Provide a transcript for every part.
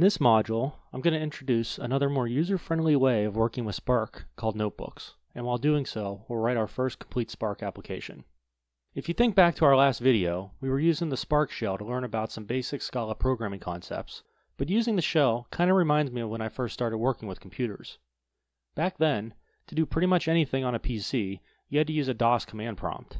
this module, I'm going to introduce another more user-friendly way of working with Spark called notebooks, and while doing so, we'll write our first complete Spark application. If you think back to our last video, we were using the Spark shell to learn about some basic Scala programming concepts, but using the shell kind of reminds me of when I first started working with computers. Back then, to do pretty much anything on a PC, you had to use a DOS command prompt.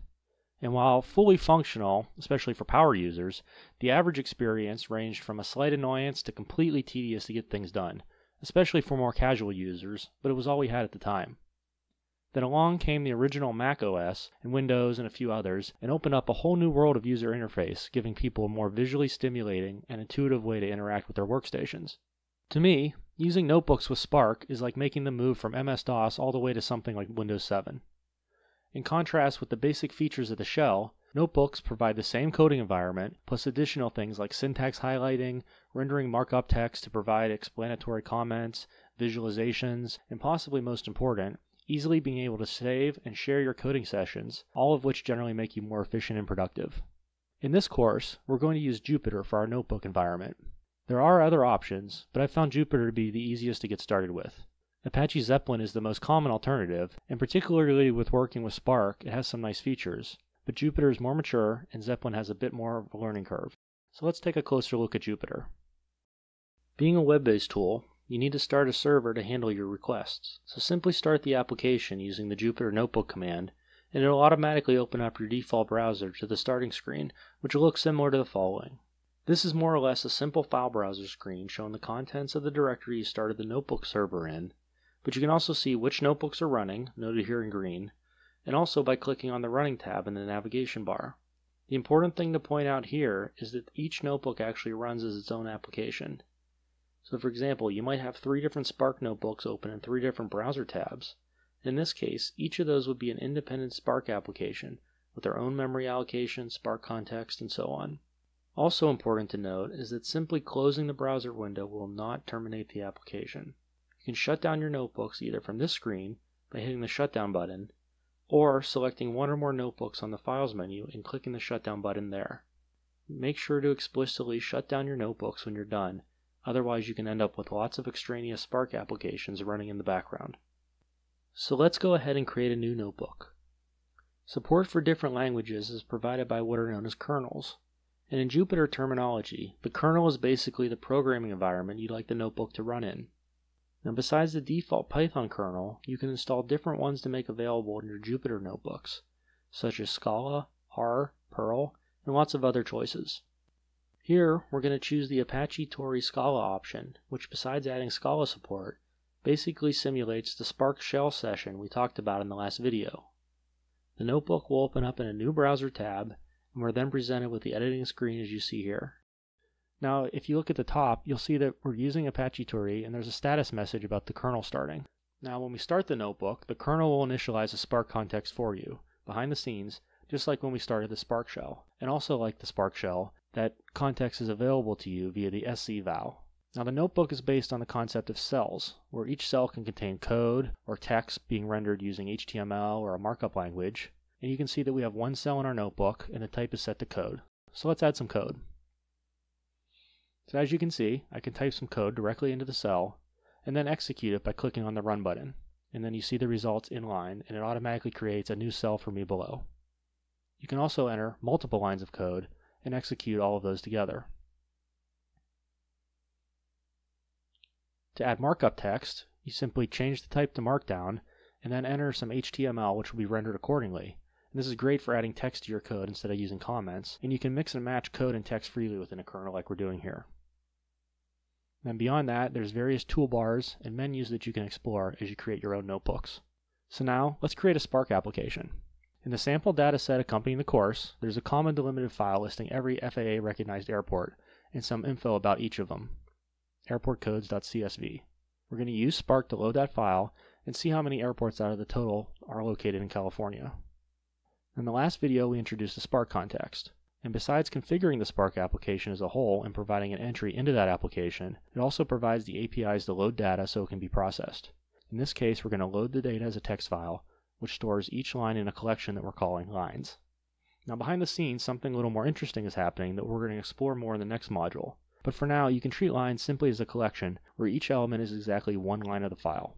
And while fully functional, especially for power users, the average experience ranged from a slight annoyance to completely tedious to get things done, especially for more casual users, but it was all we had at the time. Then along came the original Mac OS and Windows and a few others, and opened up a whole new world of user interface, giving people a more visually stimulating and intuitive way to interact with their workstations. To me, using notebooks with Spark is like making the move from MS-DOS all the way to something like Windows 7. In contrast with the basic features of the shell, notebooks provide the same coding environment, plus additional things like syntax highlighting, rendering markup text to provide explanatory comments, visualizations, and possibly most important, easily being able to save and share your coding sessions, all of which generally make you more efficient and productive. In this course, we're going to use Jupyter for our notebook environment. There are other options, but I found Jupyter to be the easiest to get started with. Apache Zeppelin is the most common alternative, and particularly with working with Spark, it has some nice features, but Jupyter is more mature and Zeppelin has a bit more of a learning curve. So let's take a closer look at Jupyter. Being a web-based tool, you need to start a server to handle your requests. So simply start the application using the Jupyter Notebook command, and it will automatically open up your default browser to the starting screen, which will look similar to the following. This is more or less a simple file browser screen showing the contents of the directory you started the notebook server in, but you can also see which notebooks are running, noted here in green, and also by clicking on the Running tab in the navigation bar. The important thing to point out here is that each notebook actually runs as its own application. So for example, you might have 3 different Spark notebooks open in 3 different browser tabs. In this case, each of those would be an independent Spark application with their own memory allocation, Spark context, and so on. Also important to note is that simply closing the browser window will not terminate the application. You can shut down your notebooks either from this screen by hitting the shutdown button, or selecting one or more notebooks on the Files menu and clicking the shutdown button there. Make sure to explicitly shut down your notebooks when you're done, otherwise you can end up with lots of extraneous Spark applications running in the background. So let's go ahead and create a new notebook. Support for different languages is provided by what are known as kernels. And in Jupyter terminology, the kernel is basically the programming environment you'd like the notebook to run in. Now besides the default Python kernel, you can install different ones to make available in your Jupyter notebooks, such as Scala, R, Perl, and lots of other choices. Here, we're going to choose the Apache Tori Scala option, which besides adding Scala support, basically simulates the Spark shell session we talked about in the last video. The notebook will open up in a new browser tab, and we're then presented with the editing screen as you see here. Now, if you look at the top, you'll see that we're using Apache Tori, and there's a status message about the kernel starting. Now, when we start the notebook, the kernel will initialize a Spark context for you, behind the scenes, just like when we started the Spark shell. And also like the Spark shell, that context is available to you via the SC val. Now, the notebook is based on the concept of cells, where each cell can contain code or text being rendered using HTML or a markup language. And you can see that we have one cell in our notebook, and the type is set to code. So let's add some code. So as you can see, I can type some code directly into the cell, and then execute it by clicking on the Run button. And then you see the results in line, and it automatically creates a new cell for me below. You can also enter multiple lines of code and execute all of those together. To add markup text, you simply change the type to Markdown, and then enter some HTML which will be rendered accordingly. And this is great for adding text to your code instead of using comments, and you can mix and match code and text freely within a kernel like we're doing here. And beyond that, there's various toolbars and menus that you can explore as you create your own notebooks. So now, let's create a Spark application. In the sample data set accompanying the course, there's a common delimited file listing every FAA recognized airport and some info about each of them. airportcodes.csv. We're going to use Spark to load that file and see how many airports out of the total are located in California. In the last video, we introduced the Spark context. And besides configuring the Spark application as a whole and providing an entry into that application, it also provides the APIs to load data so it can be processed. In this case, we're going to load the data as a text file, which stores each line in a collection that we're calling lines. Now behind the scenes, something a little more interesting is happening that we're going to explore more in the next module. But for now, you can treat lines simply as a collection where each element is exactly one line of the file.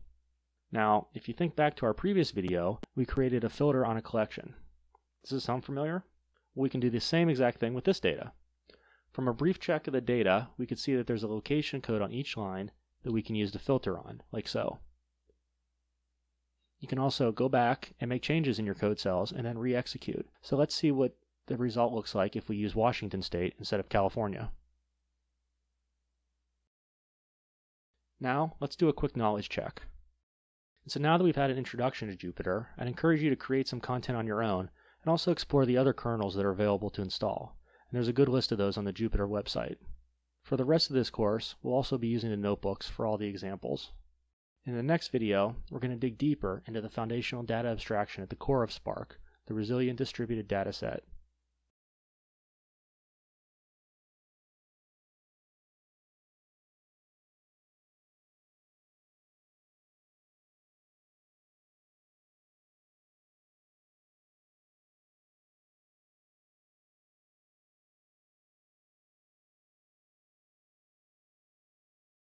Now, if you think back to our previous video, we created a filter on a collection. Does this sound familiar? We can do the same exact thing with this data. From a brief check of the data, we can see that there's a location code on each line that we can use to filter on, like so. You can also go back and make changes in your code cells and then re-execute. So let's see what the result looks like if we use Washington State instead of California. Now, let's do a quick knowledge check. And so now that we've had an introduction to Jupyter, I'd encourage you to create some content on your own and also explore the other kernels that are available to install. And there's a good list of those on the Jupyter website. For the rest of this course, we'll also be using the notebooks for all the examples. In the next video, we're going to dig deeper into the foundational data abstraction at the core of Spark, the resilient distributed data set.